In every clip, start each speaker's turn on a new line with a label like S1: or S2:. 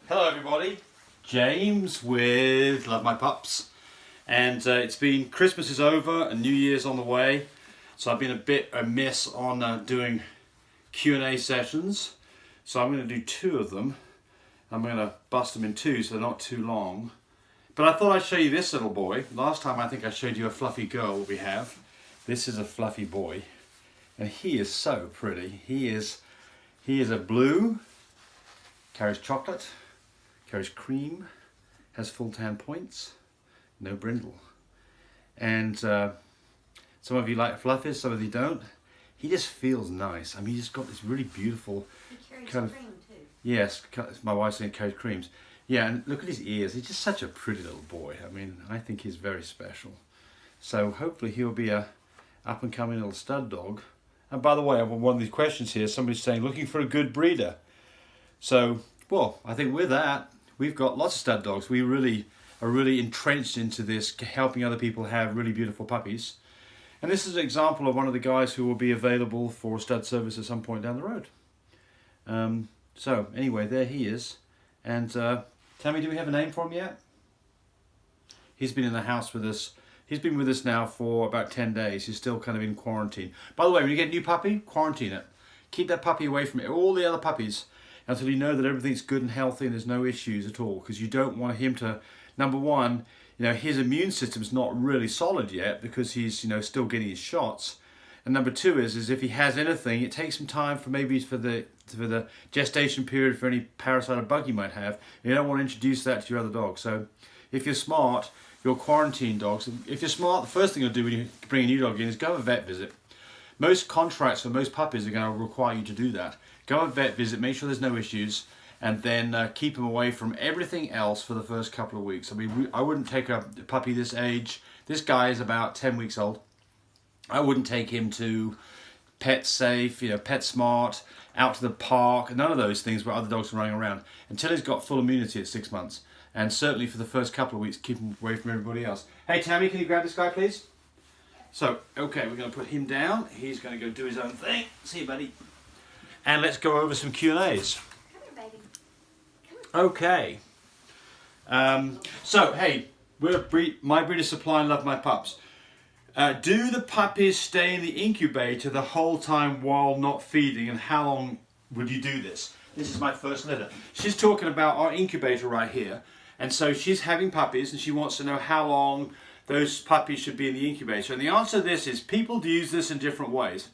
S1: Hello everybody, James with Love My Pups, and it's been, Christmas is over and New Year's on the way, so I've been a bit amiss on doing Q&A sessions, so I'm going to do 2 of them. I'm going to bust them in 2 so they're not too long, but I thought I'd show you this little boy. Last time I think I showed you a fluffy girl that we have. This is a fluffy boy, and he is so pretty. He is a blue, carries chocolate, carries cream, has full tan points, no brindle. And some of you like fluffies, some of you don't. He just feels nice. I mean, he's got this really beautiful kind of
S2: cream too.
S1: Yes, my wife's saying carries creams. Yeah, and look at his ears. He's just such a pretty little boy. I mean, I think he's very special. So hopefully he'll be a up and coming little stud dog. And by the way, on one of these questions here, somebody's saying looking for a good breeder. So, well, I think with that, we've got lots of stud dogs. We really are really entrenched into this, helping other people have really beautiful puppies. And this is an example of one of the guys who will be available for stud service at some point down the road. So anyway, there he is. And Tammy, do we have a name for him yet? He's been in the house with us. He's been with us now for about 10 days. He's still kind of in quarantine. By the way, when you get a new puppy, quarantine it. Keep that puppy away from all the other puppies until you know that everything's good and healthy and there's no issues at all, because you don't want him to, number one, his immune system's not really solid yet because he's still getting his shots, and number two is if he has anything, it takes some time for the gestation period for any parasite or bug you might have, and you don't want to introduce that to your other dog. So if you're smart, your quarantine dogs, if you're smart, the first thing you'll do when you bring a new dog in is go have a vet visit. Most contracts for most puppies are going to require you to do that. Go have a vet visit, make sure there's no issues, and then keep them away from everything else for the first couple of weeks. I mean, I wouldn't take a puppy this age. This guy is about 10 weeks old. I wouldn't take him to Pet Safe, Pet Smart, out to the park, none of those things where other dogs are running around, until he's got full immunity at 6 months. And certainly for the first couple of weeks, keep him away from everybody else. Hey Tammy, can you grab this guy please? So, okay, we're going to put him down. He's going to go do his own thing. See you, buddy. And let's go over some Q&As.
S2: Come here, baby.
S1: Okay. So, hey, we're My Breeder Supply and Love My Pups. Do the puppies stay in the incubator the whole time while not feeding, and how long would you do this? This is my first letter. She's talking about our incubator right here. And so she's having puppies and she wants to know how long those puppies should be in the incubator. And the answer to this is people use this in different ways.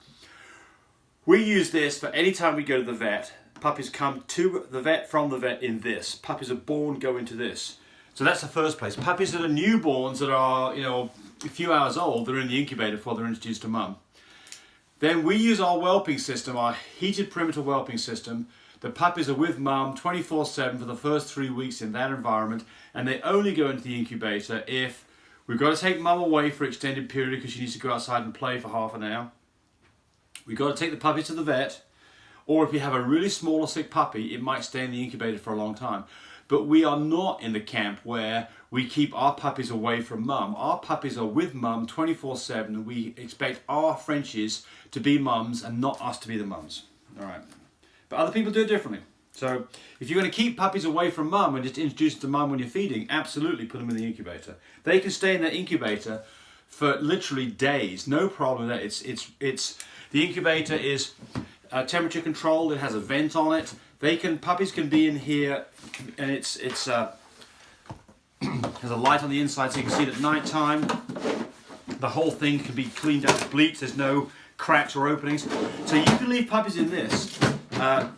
S1: We use this for any time we go to the vet. Puppies come to the vet from the vet in this. Puppies are born, go into this. So that's the first place. Puppies that are newborns that are, a few hours old, they're in the incubator before they're introduced to mum. Then we use our whelping system, our heated perimeter whelping system. The puppies are with mum 24/7 for the first 3 weeks in that environment, and they only go into the incubator if we've got to take mum away for an extended period because she needs to go outside and play for half an hour. We've got to take the puppy to the vet, or if you have a really small or sick puppy, it might stay in the incubator for a long time. But we are not in the camp where we keep our puppies away from mum. Our puppies are with mum 24/7, and we expect our Frenchies to be mums and not us to be the mums. All right. But other people do it differently. So if you're going to keep puppies away from mum and just introduce them to mum when you're feeding, absolutely put them in the incubator. They can stay in that incubator for literally days, no problem with that. The incubator is temperature controlled. It has a vent on it. Puppies can be in here, and it's has a light on the inside so you can see it at night time. The whole thing can be cleaned out with bleach. There's no cracks or openings, so you can leave puppies in this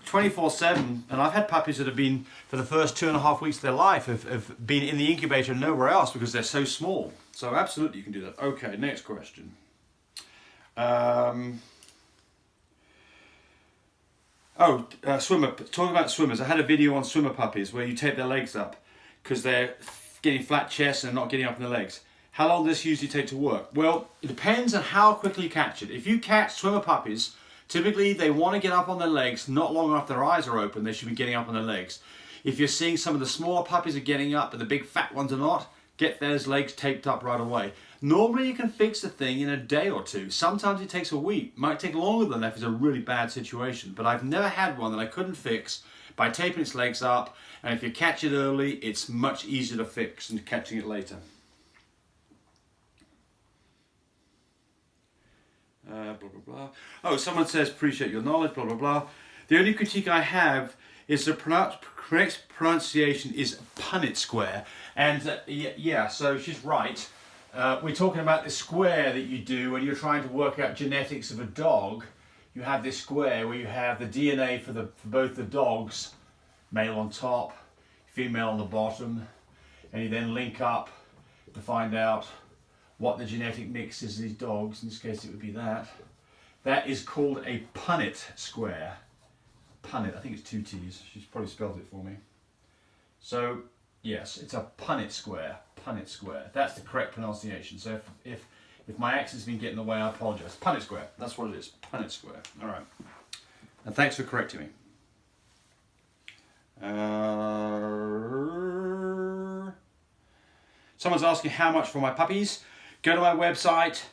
S1: 24/7. And I've had puppies that have been, for the first 2.5 weeks of their life, have been in the incubator and nowhere else because they're so small. So absolutely you can do that. Okay, next question. Swimmer. Talking about swimmers, I had a video on swimmer puppies where you tape their legs up because they're getting flat chests and not getting up in their legs. How long does this usually take to work? Well, it depends on how quickly you catch it. If you catch swimmer puppies, typically they want to get up on their legs not long after their eyes are open. They should be getting up on their legs. If you're seeing some of the smaller puppies are getting up but the big fat ones are not, get those legs taped up right away. Normally you can fix the thing in a day or two. Sometimes it takes a week. Might take longer than that if it's a really bad situation. But I've never had one that I couldn't fix by taping its legs up, and if you catch it early, it's much easier to fix than catching it later. Blah, blah, blah. Oh, someone says, appreciate your knowledge, blah, blah, blah. The only critique I have is the correct pronunciation is Punnett Square. And yeah, so she's right. We're talking about the square that you do when you're trying to work out genetics of a dog. You have this square where you have the DNA for both the dogs, male on top, female on the bottom, and you then link up to find out what the genetic mix is of these dogs. In this case it would be that. That is called a Punnett Square. Punnett, I think it's 2 T's. She's probably spelled it for me. So yes, it's a Punnett Square. Punnett Square. That's the correct pronunciation. So if my accent's been getting in the way, I apologise. Punnett Square. That's what it is. Punnett Square. All right. And thanks for correcting me. Someone's asking how much for my puppies. Go to my website,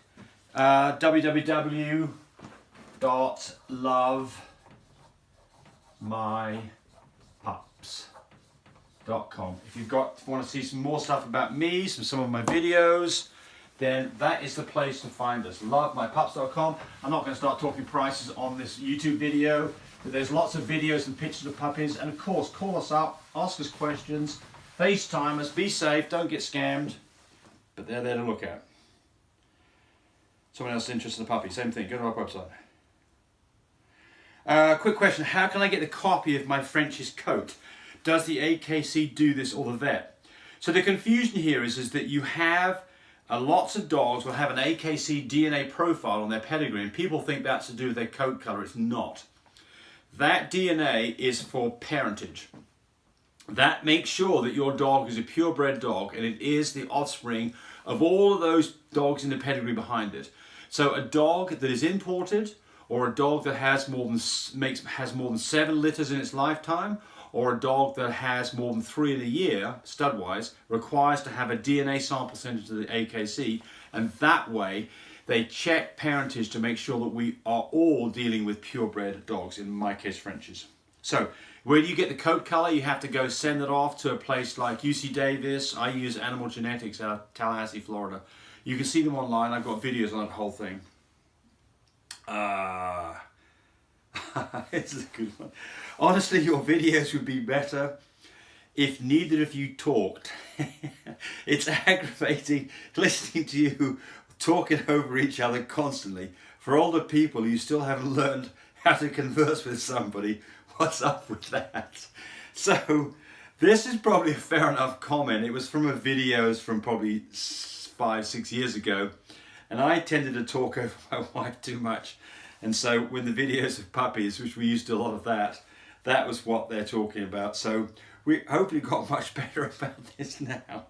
S1: www.lovemypups.com. If you want to see some more stuff about me, some of my videos, then that is the place to find us. Lovemypups.com. I'm not going to start talking prices on this YouTube video, but there's lots of videos and pictures of puppies. And of course, call us up, ask us questions, FaceTime us, be safe, don't get scammed. But they're there to look at. Someone else interested in the puppy, same thing, go to our website. Quick question, how can I get a copy of my French's coat? Does the AKC do this or the vet? So the confusion here is that you have lots of dogs will have an AKC DNA profile on their pedigree, and people think that's to do with their coat colour. It's not. That DNA is for parentage. That makes sure that your dog is a purebred dog, and it is the offspring of all of those dogs in the pedigree behind it. So a dog that is imported, or a dog that has more than 7 litters in its lifetime, or a dog that has more than 3 in a year, stud-wise, requires to have a DNA sample sent to the AKC, and that way they check parentage to make sure that we are all dealing with purebred dogs, in my case Frenchies. So where do you get the coat colour? You have to go send it off to a place like UC Davis. I use Animal Genetics out of Tallahassee, Florida. You can see them online. I've got videos on that whole thing. This is a good one. Honestly, your videos would be better if neither of you talked. It's aggravating listening to you talking over each other constantly. For older people, you still haven't learned how to converse with somebody. What's up with that? So this is probably a fair enough comment. It was from a videos from probably 5-6 years ago, and I tended to talk over my wife too much. And so when the videos of puppies, which we used to do a lot of that was what they're talking about. So we hopefully got much better about this now.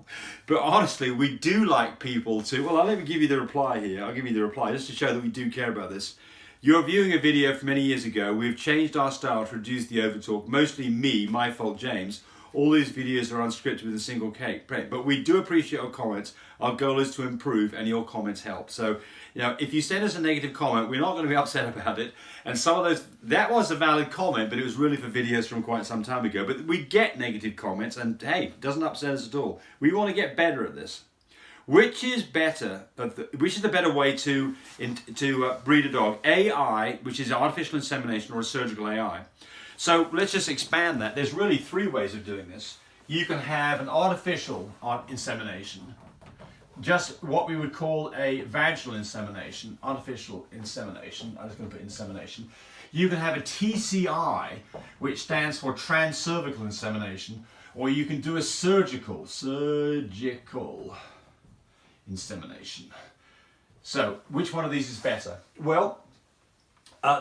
S1: But honestly, we do like people to, well, let me give you the reply here. I'll give you the reply just to show that we do care about this. You're viewing a video from many years ago. We've changed our style to reduce the overtalk. Mostly me, my fault, James. All these videos are unscripted with a single take. But we do appreciate your comments. Our goal is to improve, and your comments help. So, you know, if you send us a negative comment, we're not going to be upset about it. And some of those, that was a valid comment, but it was really for videos from quite some time ago. But we get negative comments, and hey, it doesn't upset us at all. We want to get better at this. Which is better? Which is the better way to breed a dog? AI, which is artificial insemination, or a surgical AI. So let's just expand that. There's really 3 ways of doing this. You can have an artificial insemination, just what we would call a vaginal insemination, artificial insemination. I'm just going to put insemination. You can have a TCI, which stands for transcervical insemination, or you can do a surgical insemination. So, which one of these is better? Well,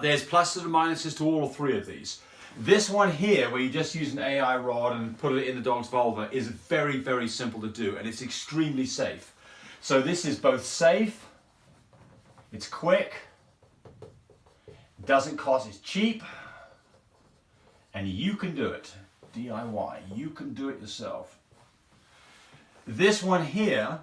S1: there's pluses and minuses to all 3 of these. This one here, where you just use an AI rod and put it in the dog's vulva, is very, very simple to do, and it's extremely safe. So this is both safe, it's quick, it doesn't cost, it's cheap, and you can do it. DIY, you can do it yourself. This one here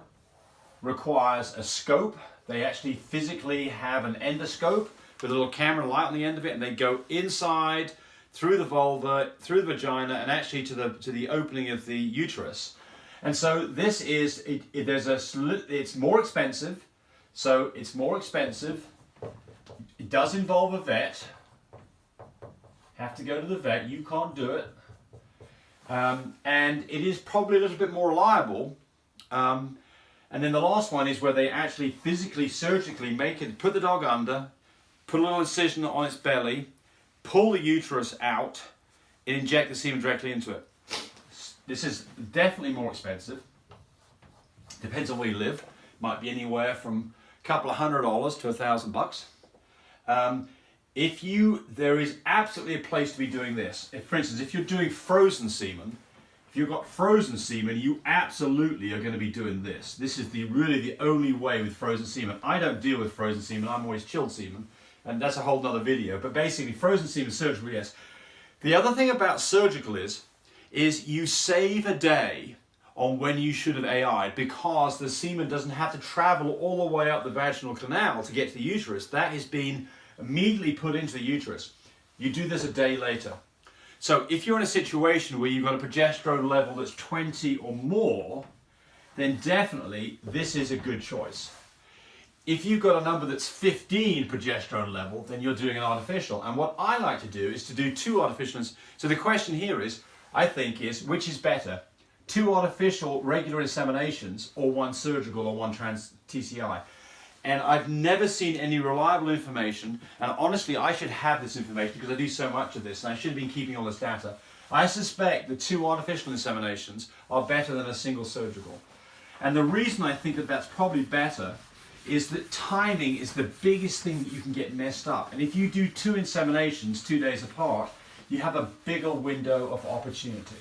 S1: requires a scope. They actually physically have an endoscope with a little camera light on the end of it, and they go inside through the vulva, through the vagina, and actually to the opening of the uterus. And so this is, it's more expensive. So it's more expensive. It does involve a vet. Have to go to the vet. You can't do it. And it is probably a little bit more reliable. And then the last one is where they actually physically, surgically put the dog under, put a little incision on its belly, pull the uterus out, and inject the semen directly into it. This is definitely more expensive. Depends on where you live. Might be anywhere from a couple of $100 to $1,000. There is absolutely a place to be doing this. For instance, if you're doing frozen semen, if you've got frozen semen, you absolutely are going to be doing this. This is really the only way with frozen semen. I don't deal with frozen semen. I'm always chilled semen, and that's a whole nother video. But basically, frozen semen surgical, yes. The other thing about surgical is you save a day on when you should have AI'd, because the semen doesn't have to travel all the way up the vaginal canal to get to the uterus. That has been immediately put into the uterus. You do this a day later. So if you're in a situation where you've got a progesterone level that's 20 or more, then definitely this is a good choice. If you've got a number that's 15 progesterone level, then you're doing an artificial. And what I like to do is to do 2 artificials. So the question here is, I think, which is better? 2 artificial regular inseminations, or 1 surgical, or 1 trans TCI? And I've never seen any reliable information, and honestly I should have this information because I do so much of this and I should have been keeping all this data. I suspect the 2 artificial inseminations are better than a single surgical. And the reason I think that that's probably better is that timing is the biggest thing that you can get messed up. And if you do 2 inseminations 2 days apart, you have a bigger window of opportunity.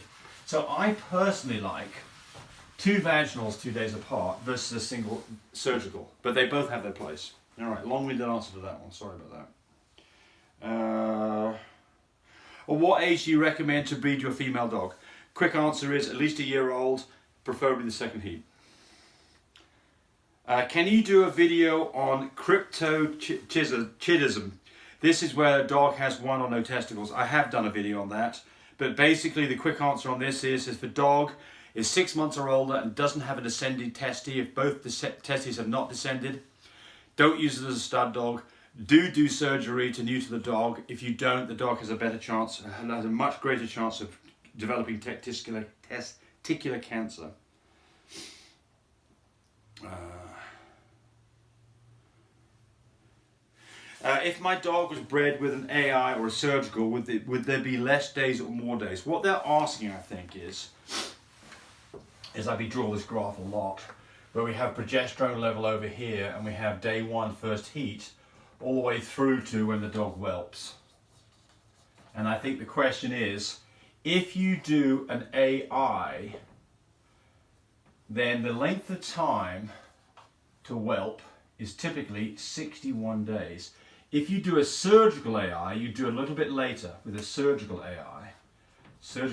S1: So I personally like 2 vaginals 2 days apart versus a single surgical, but they both have their place. All right, long-winded answer to that one. Sorry about that. What age do you recommend to breed your female dog? Quick answer is at least a year old, preferably the second heat. Can you do a video on cryptochidism? This is where a dog has 1 or no testicles. I have done a video on that, but basically the quick answer on this is if the dog is 6 months or older and doesn't have a descending testy, if both the testes have not descended, don't use it as a stud dog. Do surgery to neuter the dog. If you don't, the dog has a better chance, has a much greater chance of developing testicular cancer. If my dog was bred with an AI or a surgical, would there be less days or more days? What they're asking, I think, is I draw this graph a lot, where we have progesterone level over here, and we have day 1 first heat, all the way through to when the dog whelps. And I think the question is, if you do an AI, then the length of time to whelp is typically 61 days. If you do a surgical AI, you do a little bit later with a surgical AI, so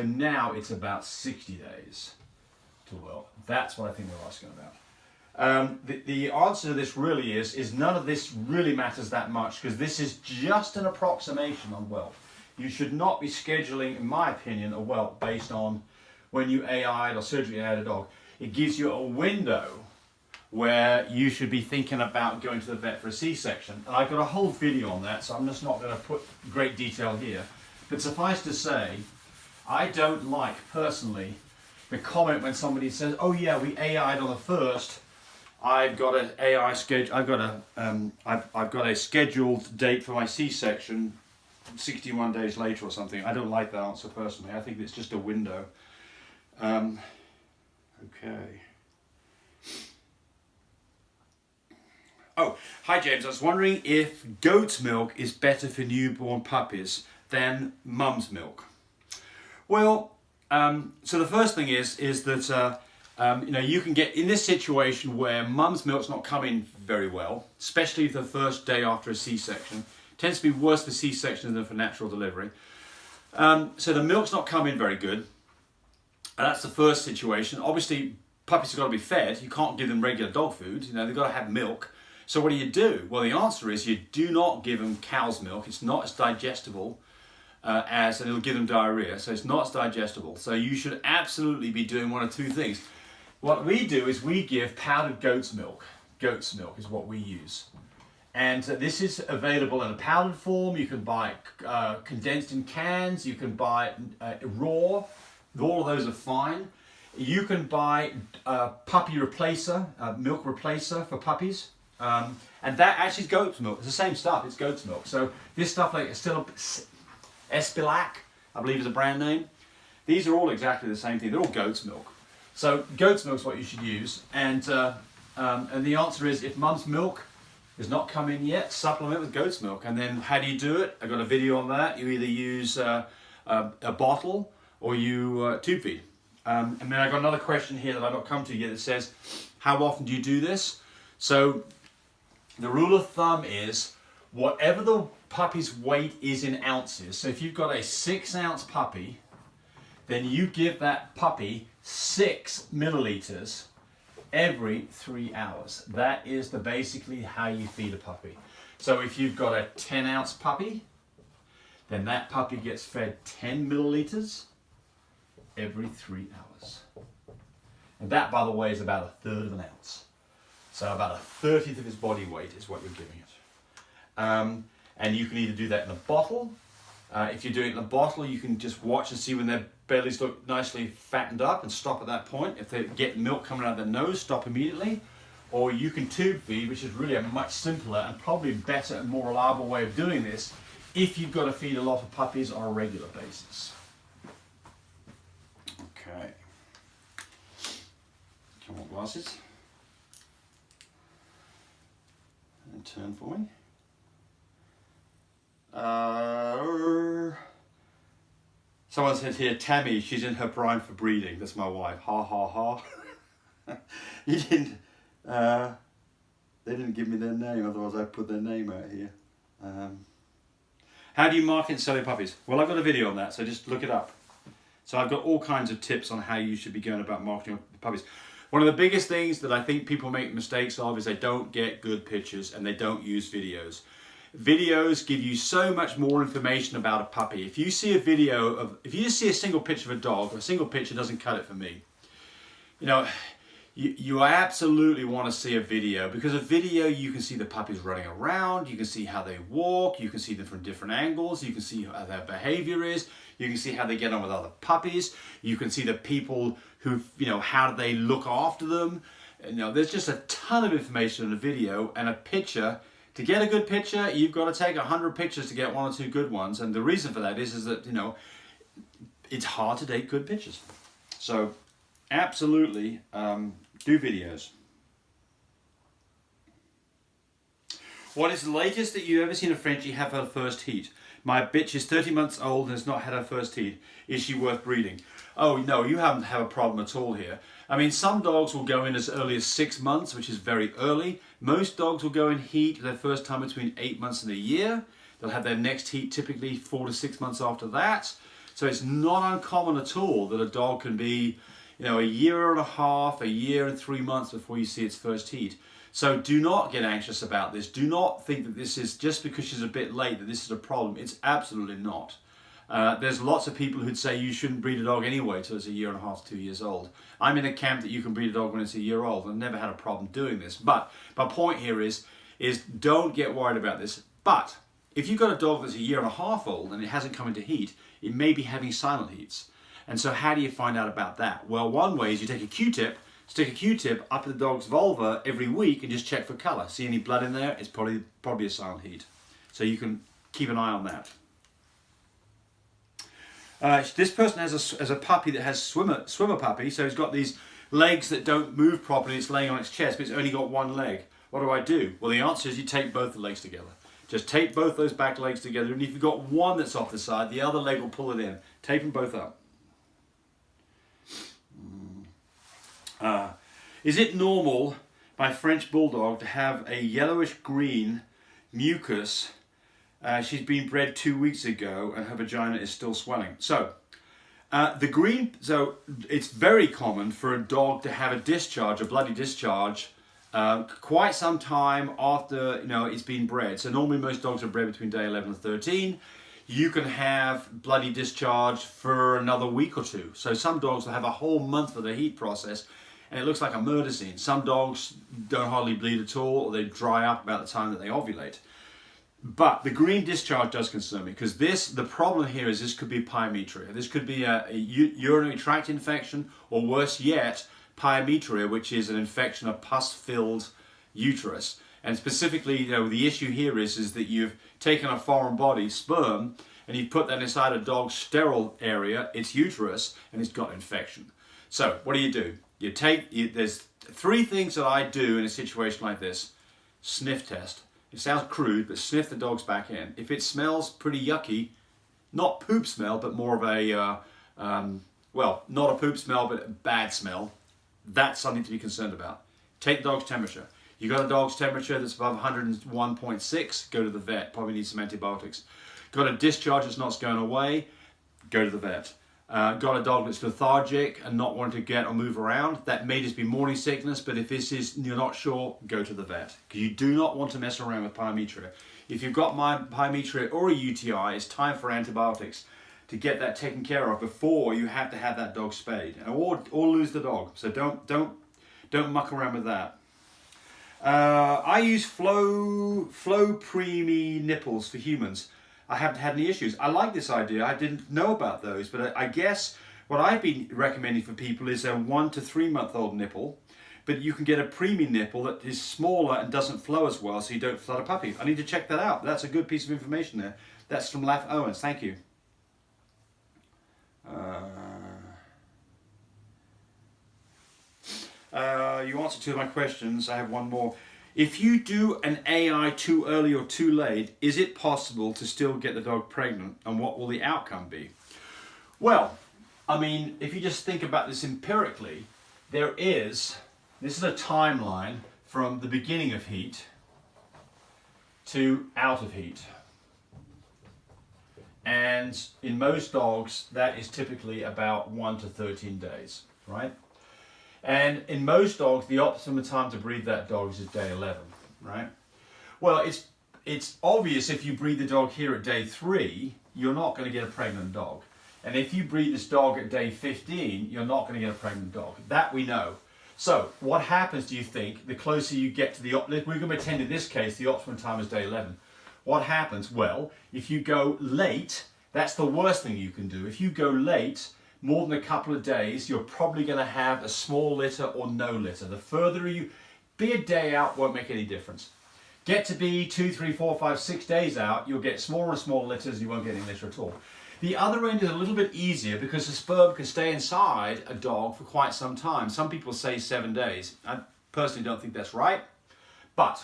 S1: now it's about 60 days to whelp. That's what I think they're asking about. The answer to this really is none of this really matters that much, because this is just an approximation on whelp. You should not be scheduling, in my opinion, a whelp based on when you AI'd or surgically AI'd a dog. It gives you a window where you should be thinking about going to the vet for a C-section. And I've got a whole video on that, so I'm just not going to put great detail here. But suffice to say, I don't like, personally, the comment when somebody says, oh yeah, we AI'd on the first, I've got an AI schedule, I've got a scheduled date for my C-section 61 days later or something. I don't like that answer personally. I think it's just a window. Okay. Oh, hi James. I was wondering if goat's milk is better for newborn puppies than mum's milk. Well, so the first thing is that you can get in this situation where mum's milk's not coming very well, especially the first day after a C-section. It tends to be worse for C-sections than for natural delivery. So the milk's not coming very good. And that's the first situation. Obviously, puppies have got to be fed. You can't give them regular dog food. They've got to have milk. So what do? Well, the answer is you do not give them cow's milk. It's not as digestible and it'll give them diarrhea. So it's not digestible. So you should absolutely be doing one of two things. What we do is we give powdered goat's milk. Goat's milk is what we use. And this is available in a powdered form. You can buy it condensed in cans. You can buy it raw. All of those are fine. You can buy a puppy replacer, a milk replacer for puppies. And that actually is goat's milk. It's the same stuff, it's goat's milk. So this stuff like Isabella, I believe is a brand name. These are all exactly the same thing. They're all goat's milk. So goat's milk is what you should use. And the answer is, if mum's milk is not come in yet, supplement with goat's milk. And then how do you do it? I've got a video on that. You either use a bottle or you tube feed. And then I got another question here that I've not come to yet that says, how often do you do this? So the rule of thumb is whatever the puppy's weight is in ounces. So if you've got a 6-ounce puppy, then you give that puppy 6 milliliters every 3 hours. That is basically how you feed a puppy. So if you've got a 10-ounce puppy, then that puppy gets fed 10 milliliters every 3 hours. And that, by the way, is about 1/3 of an ounce. So about 1/30th of its body weight is what you're giving it. And you can either do that in a bottle. If you do it in a bottle, you can just watch and see when their bellies look nicely fattened up and stop at that point. If they get milk coming out of their nose, stop immediately. Or you can tube feed, which is really a much simpler and probably better and more reliable way of doing this if you've got to feed a lot of puppies on a regular basis. Okay. Come on, glasses. And turn for me. Someone said here, Tammy, she's in her prime for breeding. That's my wife. Ha ha ha. You didn't. They didn't give me their name. Otherwise, I'd put their name out here. How do you market and sell your puppies? Well, I've got a video on that, so just look it up. So I've got all kinds of tips on how you should be going about marketing puppies. One of the biggest things that I think people make mistakes of is they don't get good pictures and they don't use videos. Videos give you so much more information about a puppy. If you see a video of, if you just see a single picture of a dog, a single picture doesn't cut it for me. You know, you absolutely want to see a video, because a video you can see the puppies running around, you can see how they walk, you can see them from different angles, you can see how their behavior is, you can see how they get on with other puppies, you can see the people who, you know, how do they look after them. You know, there's just a ton of information in a video, and a picture. To get a good picture, you've got to take 100 pictures to get 1 or 2 good ones, and the reason for that is that, you know, it's hard to take good pictures. So absolutely do videos. What is the latest that you've ever seen a Frenchie have her first heat? My bitch is 30 months old and has not had her first heat. Is she worth breeding? Oh no, you haven't have a problem at all here. I mean, some dogs will go in as early as 6 months, which is very early. Most dogs will go in heat their first time between 8 months and a year. They'll have their next heat typically 4 to 6 months after that. So it's not uncommon at all that a dog can be, you know, a year and a half, a year and 3 months before you see its first heat. So do not get anxious about this. Do not think that this is, just because she's a bit late, that this is a problem. It's absolutely not. There's lots of people who'd say you shouldn't breed a dog anyway till it's a year and a half to 2 years old. I'm in a camp that you can breed a dog when it's a year old. I've never had a problem doing this. But my point here is don't get worried about this. But if you've got a dog that's a year and a half old and it hasn't come into heat, it may be having silent heats. And so how do you find out about that? Well, one way is you take a Q-tip, stick a Q-tip up the dog's vulva every week and just check for colour. See any blood in there? It's probably a silent heat. So you can keep an eye on that. This person has a puppy that has swimmer puppy, so he's got these legs that don't move properly. It's laying on its chest, but it's only got one leg. What do I do? Well, the answer is you tape both the legs together. Just tape both those back legs together, and if you've got one that's off the side, the other leg will pull it in. Tape them both up. Is it normal, my French Bulldog, to have a yellowish green mucus? She's been bred 2 weeks ago and her vagina is still swelling. So it's very common for a dog to have a discharge, a bloody discharge, quite some time after, you know, it's been bred. So normally most dogs are bred between day 11 and 13. you can have bloody discharge for another week or two. So some dogs will have a whole month for the heat process, and it looks like a murder scene. Some dogs don't hardly bleed at all, or they dry up about the time that they ovulate. But the green discharge does concern me, because the problem here is this could be pyometria. This could be a urinary tract infection, or worse yet, pyometria, which is an infection of pus-filled uterus. And specifically, the issue here is that you've taken a foreign body, sperm, and you've put that inside a dog's sterile area, its uterus, and it's got infection. So what do? There's 3 things that I do in a situation like this. Sniff test. It sounds crude, but sniff the dog's back end. If it smells pretty yucky, not poop smell, but more of a, well, not a poop smell, but a bad smell, that's something to be concerned about. Take the dog's temperature. You got a dog's temperature that's above 101.6, go to the vet, probably need some antibiotics. Got a discharge that's not going away, go to the vet. Got a dog that's lethargic and not wanting to get or move around, that may just be morning sickness, but if you're not sure, go to the vet. You do not want to mess around with pyometria. If you've got pyometria or a UTI, it's time for antibiotics to get that taken care of before you have to have that dog spayed, or lose the dog. So don't muck around with that. I use Flow Preemie Nipples for humans. I haven't had any issues. I like this idea. I didn't know about those, but I guess what I've been recommending for people is a 1 to 3 month old nipple, but you can get a preemie nipple that is smaller and doesn't flow as well, so you don't flood a puppy. I need to check that out. That's a good piece of information there. That's from Laff Owens. Thank you. You answered 2 of my questions. I have one more. If you do an AI too early or too late, is it possible to still get the dog pregnant, and what will the outcome be? Well, I mean, if you just think about this empirically, this is a timeline from the beginning of heat to out of heat. And in most dogs, that is typically about 1 to 13 days, right? And in most dogs, the optimum time to breed that dog is at day 11, right? Well, it's obvious if you breed the dog here at day 3, you're not going to get a pregnant dog. And if you breed this dog at day 15, you're not going to get a pregnant dog. That we know. So what happens, do you think, the closer you get to the we're going to pretend in this case the optimum time is day 11. What happens? Well, if you go late, that's the worst thing you can do. If you go late, more than a couple of days, you're probably going to have a small litter or no litter. The further be a day out won't make any difference. Get to be 2, 3, 4, 5, 6 days out, you'll get smaller and smaller litters, and you won't get any litter at all. The other end is a little bit easier because the sperm can stay inside a dog for quite some time. Some people say 7 days. I personally don't think that's right, but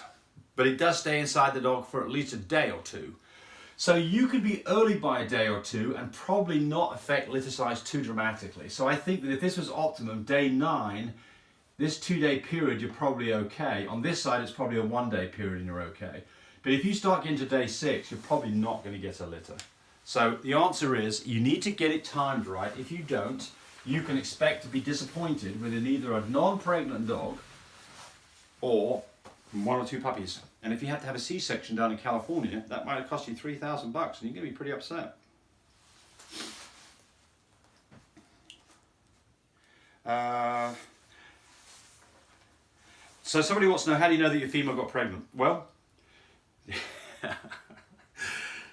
S1: it does stay inside the dog for at least a day or 2. So you could be early by a day or 2 and probably not affect litter size too dramatically. So I think that if this was optimum, day 9, this 2-day period, you're probably okay. On this side, it's probably a 1-day period and you're okay. But if you start getting to day 6, you're probably not going to get a litter. So the answer is you need to get it timed right. If you don't, you can expect to be disappointed with either a non-pregnant dog or 1 or 2 puppies. And if you had to have a C-section down in California, that might have cost you $3,000 and you're going to be pretty upset. So somebody wants to know, how do you know that your female got pregnant? Well,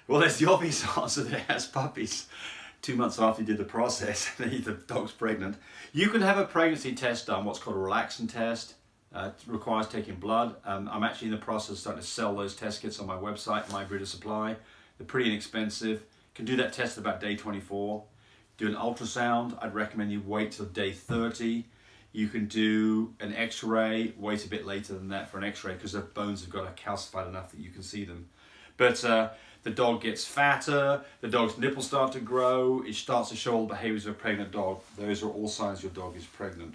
S1: there's the obvious answer that it has puppies. 2 months after you did the process, the dog's pregnant. You can have a pregnancy test done, what's called a relaxin test. It requires taking blood. I'm actually in the process of starting to sell those test kits on my website, My Breeder Supply. They're pretty inexpensive. Can do that test at about day 24. Do an ultrasound. I'd recommend you wait till day 30. You can do an x-ray, wait a bit later than that for an x-ray because the bones have got calcified enough that you can see them. But the dog gets fatter, the dog's nipples start to grow, it starts to show all the behaviors of a pregnant dog. Those are all signs your dog is pregnant.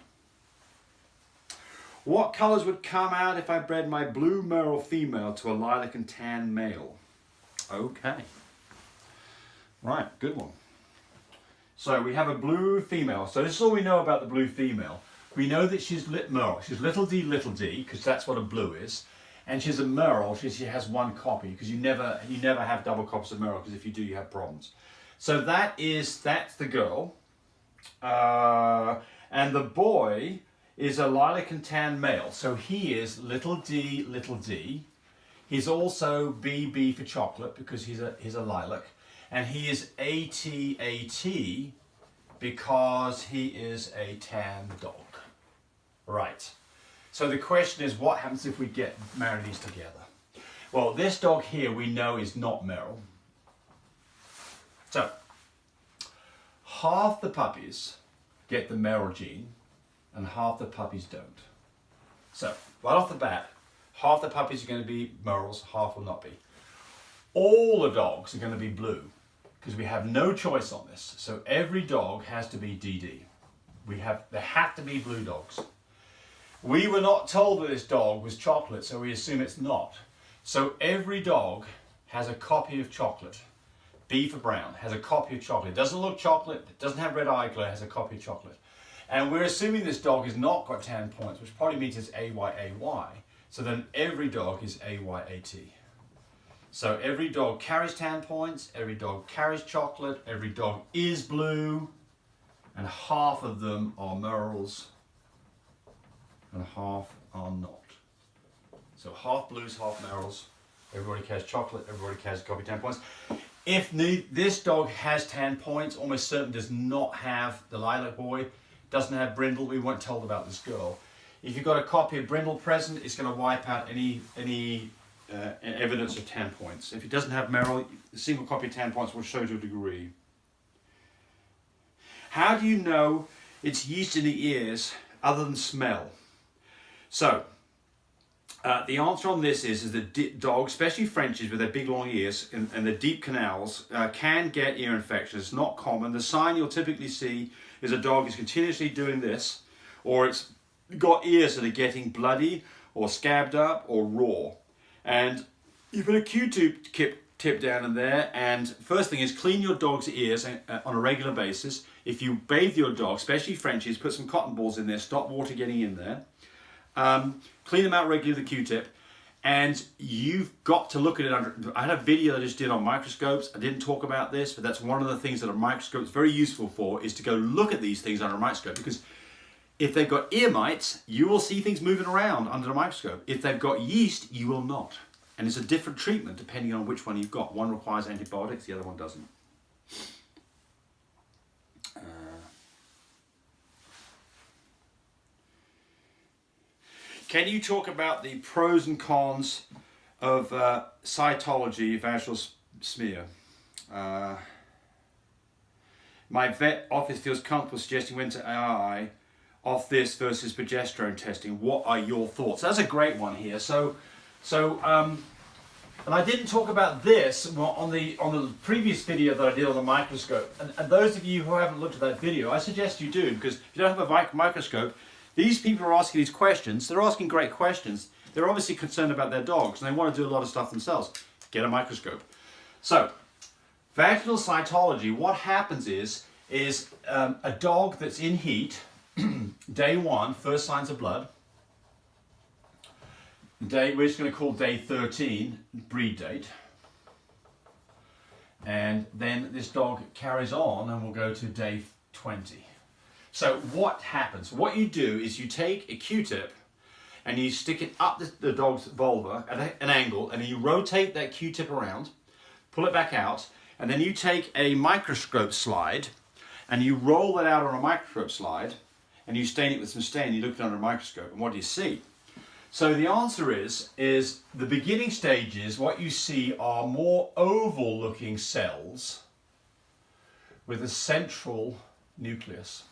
S1: What colors would come out if I bred my blue Merle female to a lilac and tan male? Okay. Right, good one. So we have a blue female. So this is all we know about the blue female. We know that she's Merle. She's little d, because that's what a blue is. And she's a Merle. She has one copy, because you never have double copies of Merle, because if you do, you have problems. So that's the girl. And the boy is a lilac and tan male. So he is little d, little d. He's also BB for chocolate, because he's a lilac. And he is AT because he is a tan dog. Right. So the question is, what happens if we marry these together? Well, this dog here we know is not Merle. So, half the puppies get the Merle gene and half the puppies don't. So, right off the bat, half the puppies are going to be Merles, half will not be. All the dogs are going to be blue, because we have no choice on this. So every dog has to be DD. They have to be blue dogs. We were not told that this dog was chocolate, so we assume it's not. So every dog has a copy of chocolate. B for brown, has a copy of chocolate. It doesn't look chocolate, it doesn't have red eye glare, has a copy of chocolate. And we're assuming this dog has not got tan points, which probably means it's AYAY. So then every dog is AYAT. So every dog carries tan points, every dog carries chocolate, every dog is blue, and half of them are Merles and half are not. So half blues, half Merles. Everybody carries chocolate, everybody carries a copy of tan points. If this dog has tan points, almost certain does not have the lilac boy, doesn't have brindle. We weren't told about this girl. If you've got a copy of brindle present, it's going to wipe out any evidence of tan points. If it doesn't have Merle, a single copy of tan points will show to a degree. How do you know it's yeast in the ears other than smell? So, the answer on this is that dogs, especially Frenchies with their big long ears and their deep canals, can get ear infections. It's not common. The sign you'll typically see is a dog is continuously doing this, or it's got ears that are getting bloody or scabbed up or raw. And you put a Q-tip down in there, and first thing is clean your dog's ears on a regular basis. If you bathe your dog, especially Frenchies, put some cotton balls in there, stop water getting in there. Clean them out regularly with a Q-tip, and you've got to look at it under. I had a video that I just did on microscopes. I didn't talk about this, but that's one of the things that a microscope is very useful for, is to go look at these things under a microscope, because if they've got ear mites, you will see things moving around under the microscope. If they've got yeast, you will not. And it's a different treatment depending on which one you've got. One requires antibiotics, the other one doesn't. Can you talk about the pros and cons of cytology, vaginal smear? My vet office feels comfortable suggesting when to AI off this versus progesterone testing. What are your thoughts? That's a great one here. And I didn't talk about this on the previous video that I did on the microscope. And those of you who haven't looked at that video, I suggest you do, because if you don't have a microscope, these people are asking these questions. They're asking great questions. They're obviously concerned about their dogs, and they want to do a lot of stuff themselves. Get a microscope. So, vaginal cytology, what happens is a dog that's in heat, day 1, first signs of blood. We're just going to call day 13 breed date. And then this dog carries on and we'll go to day 20. So what happens? What you do is you take a Q-tip and you stick it up the dog's vulva at an angle, and then you rotate that Q-tip around, pull it back out, and then you take a microscope slide and you roll it out on a microscope slide, and you stain it with some stain. You look at it under a microscope, and what do you see? So the answer is the beginning stages, what you see are more oval looking cells with a central nucleus.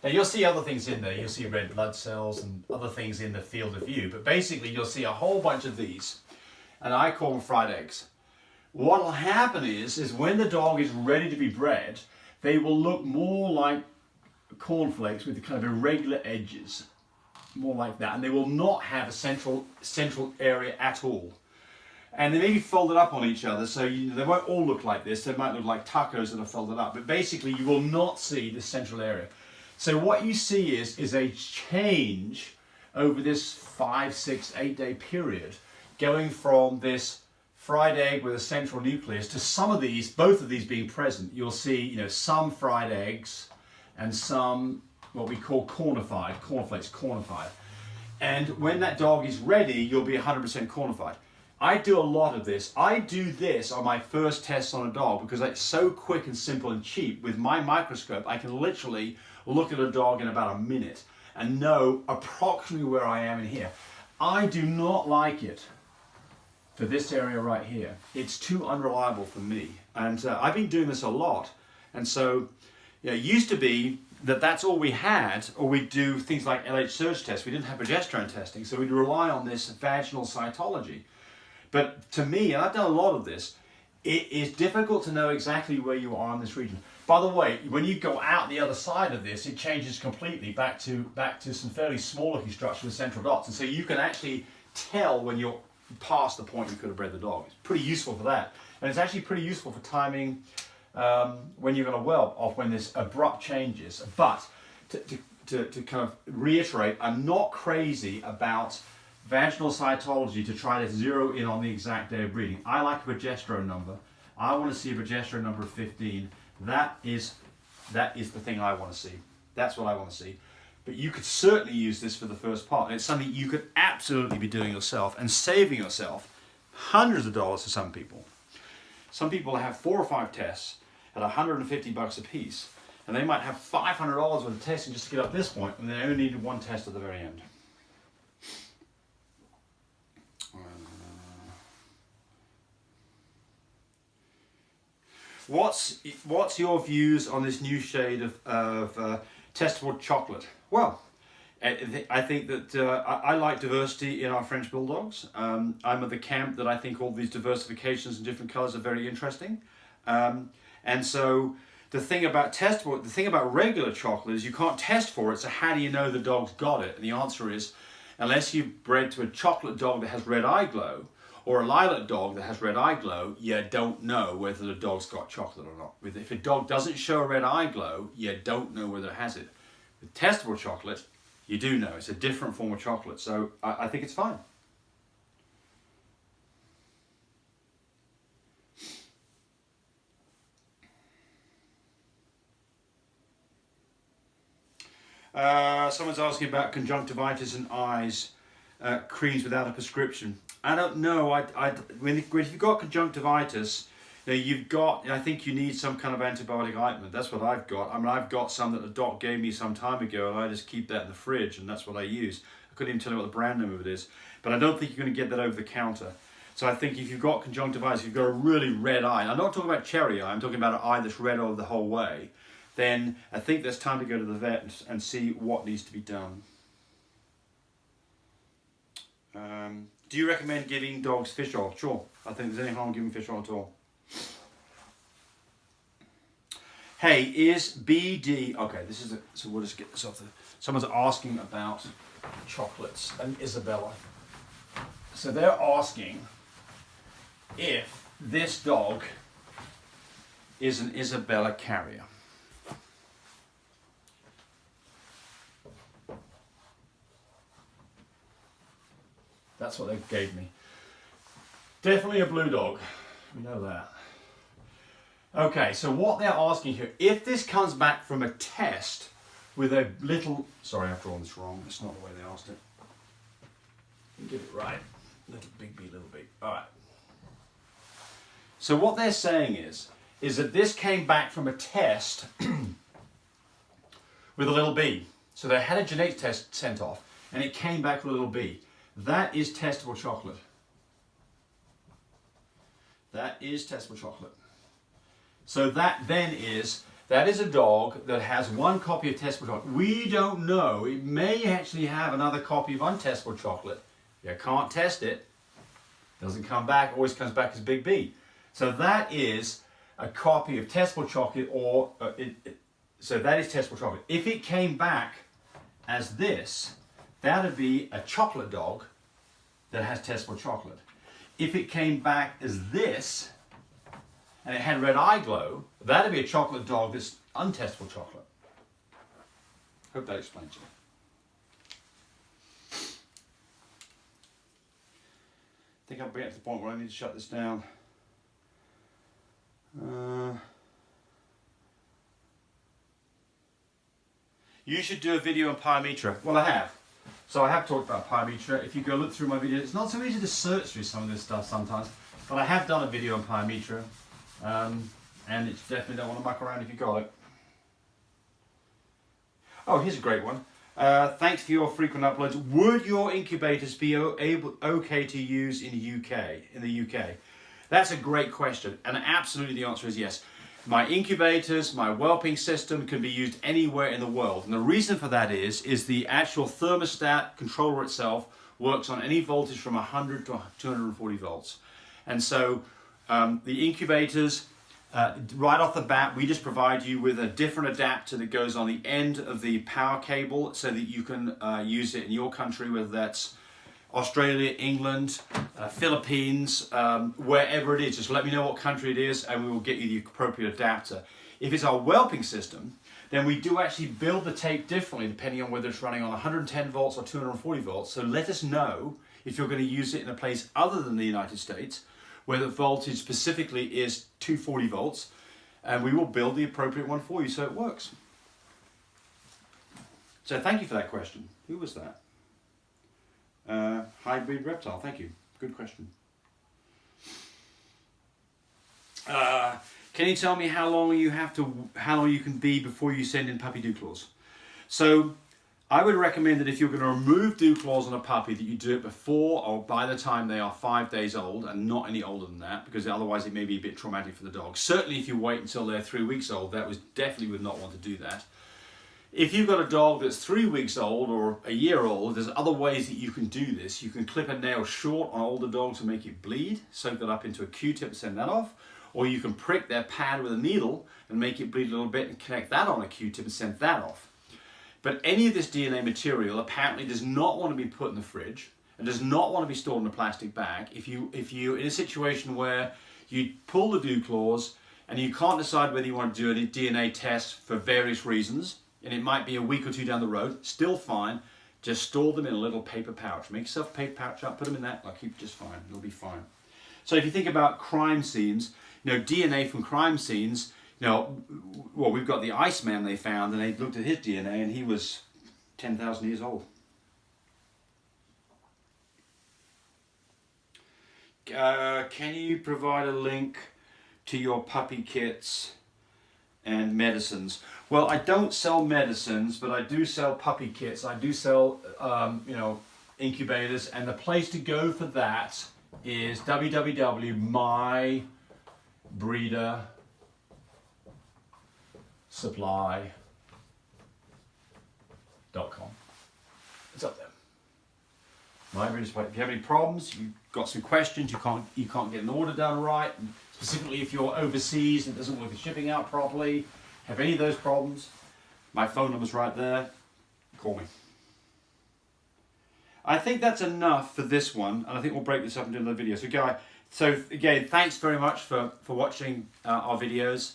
S1: Now you'll see other things in there. You'll see red blood cells and other things in the field of view, but basically you'll see a whole bunch of these, and I call them fried eggs. What will happen is when the dog is ready to be bred, they will look more like cornflakes with the kind of irregular edges, more like that, and they will not have a central area at all. And they may be folded up on each other, so they won't all look like this. They might look like tacos that are folded up, but basically you will not see this central area. So what you see is a change over this 5, 6, 8 day period, going from this fried egg with a central nucleus to some of these, both of these being present. You'll see, you know, some fried eggs and some what we call cornified, cornflakes cornified. And when that dog is ready, you'll be 100% cornified. I do a lot of this. I do this on my first tests on a dog because it's so quick and simple and cheap. With my microscope, I can literally look at a dog in about a minute and know approximately where I am in here. I do not like it for this area right here. It's too unreliable for me. And I've been doing this a lot. And so, you know, it used to be that that's all we had, or we'd do things like LH surge tests. We didn't have progesterone testing, so we'd rely on this vaginal cytology. But to me, and I've done a lot of this, it is difficult to know exactly where you are in this region. By the way, when you go out the other side of this, it changes completely back to some fairly small looking structure with central dots. And so you can actually tell when you're past the point you could have bred the dog. It's pretty useful for that. And it's actually pretty useful for timing when you're going to whelp off when there's abrupt changes. But to kind of reiterate, I'm not crazy about vaginal cytology to try to zero in on the exact day of breeding. I like a progesterone number. I want to see a progesterone number of 15. That is the thing I want to see. That's what I want to see. But you could certainly use this for the first part. And it's something you could absolutely be doing yourself and saving yourself hundreds of dollars for some people. Some people have 4 or 5 tests at $150 a piece. And they might have $500 worth of testing just to get up this point, and they only needed 1 test at the very end. What's your views on this new shade of testable chocolate? Well, I think that I like diversity in our French Bulldogs. I'm of the camp that I think all these diversifications and different colours are very interesting. And so the thing about regular chocolate is you can't test for it, so how do you know the dog's got it? And the answer is, unless you've bred to a chocolate dog that has red eye glow, or a lilac dog that has red eye glow, you don't know whether the dog's got chocolate or not. If a dog doesn't show a red eye glow, you don't know whether it has it. With testable chocolate, you do know. It's a different form of chocolate, so I think it's fine. Someone's asking about conjunctivitis and eyes, creams without a prescription. I don't know. If you've got conjunctivitis, I think you need some kind of antibiotic ointment. That's what I've got. I mean, I've got some that the doc gave me some time ago, and I just keep that in the fridge, and that's what I use. I couldn't even tell you what the brand name of it is, but I don't think you're going to get that over the counter. So I think if you've got conjunctivitis, if you've got a really red eye, and I'm not talking about cherry eye, I'm talking about an eye that's red over the whole way, then I think there's time to go to the vet and see what needs to be done. Do you recommend giving dogs fish oil? Sure. I think there's any harm giving fish oil at all. Hey, is BD... Okay, so we'll just get this off. Someone's asking about chocolates and Isabella. So they're asking if this dog is an Isabella carrier. That's what they gave me. Definitely a blue dog. We know that. Okay, so what they're asking here, if this comes back from a test with a little... Sorry, I've drawn this wrong. That's not the way they asked it. Get it right. Little big B, little B. All right. So what they're saying is that this came back from a test with a little b. So they had a genetics test sent off, and it came back with a little b. That is testable chocolate. That is testable chocolate. So that is a dog that has 1 copy of testable chocolate. We don't know. It may actually have another copy of untestable chocolate. You can't test it. Doesn't come back. Always comes back as big B. So that is a copy of testable chocolate, or so that is testable chocolate. If it came back as this, that would be a chocolate dog that has testable chocolate. If it came back as this, and it had red eye glow, that would be a chocolate dog that's untestable chocolate. Hope that explains it. think I'll be at the point where I need to shut this down. You should do a video on pyometra. Well, I have. So I have talked about pyometra. If you go look through my videos, it's not so easy to search through some of this stuff sometimes, but I have done a video on pyometra, and it's definitely don't want to muck around if you got it. Oh, here's a great one. Thanks for your frequent uploads. Would your incubators be okay to use in the UK? That's a great question, and absolutely the answer is yes. My incubators, my whelping system can be used anywhere in the world. And the reason for that is the actual thermostat controller itself works on any voltage from 100 to 240 volts. And so the incubators, right off the bat, we just provide you with a different adapter that goes on the end of the power cable so that you can use it in your country, whether that's Australia, England, Philippines, wherever it is. Just let me know what country it is and we will get you the appropriate adapter. If it's our whelping system, then we do actually build the tape differently depending on whether it's running on 110 volts or 240 volts. So let us know if you're going to use it in a place other than the United States where the voltage specifically is 240 volts, and we will build the appropriate one for you so it works. So thank you for that question. Who was that? Hybrid reptile, thank you. Good question. Can you tell me how long you can be before you send in puppy Dewclaws? So I would recommend that if you're going to remove Dewclaws on a puppy, that you do it before or by the time they are 5 days old and not any older than that, because otherwise it may be a bit traumatic for the dog. Certainly if you wait until they're 3 weeks old, that definitely would not want to do that. If you've got a dog that's 3 weeks old or a year old, there's other ways that you can do this. You can clip a nail short on older dogs to make it bleed, soak that up into a Q-tip and send that off. Or you can prick their pad with a needle and make it bleed a little bit and connect that on a Q-tip and send that off. But any of this DNA material apparently does not want to be put in the fridge and does not want to be stored in a plastic bag. If you're in a situation where you pull the Dewclaws and you can't decide whether you want to do a DNA test for various reasons, and it might be a week or two down the road, still fine. Just store them in a little paper pouch. Make yourself a paper pouch up, put them in that, they'll keep just fine, it'll be fine. So if you think about crime scenes, DNA from crime scenes, well, we've got the Iceman they found, and they looked at his DNA, and he was 10,000 years old. Can you provide a link to your puppy kits and medicines? Well, I don't sell medicines, but I do sell puppy kits. I do sell, incubators, and the place to go for that is www.mybreedersupply.com. It's up there. My Breeder Supply. If you have any problems, you've got some questions, you can't get an order done right, and specifically if you're overseas and it doesn't work the shipping out properly, have any of those problems, my phone number's right there. Call me. I think that's enough for this one, and I think we'll break this up into another video. So again, thanks very much for watching our videos.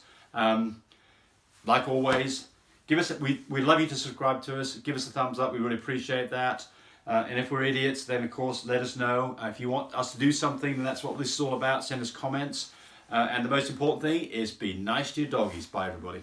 S1: Like always, we'd love you to subscribe to us. Give us a thumbs up. We really appreciate that. And if we're idiots, then of course let us know. If you want us to do something, then that's what this is all about. Send us comments. And the most important thing is be nice to your doggies. Bye everybody.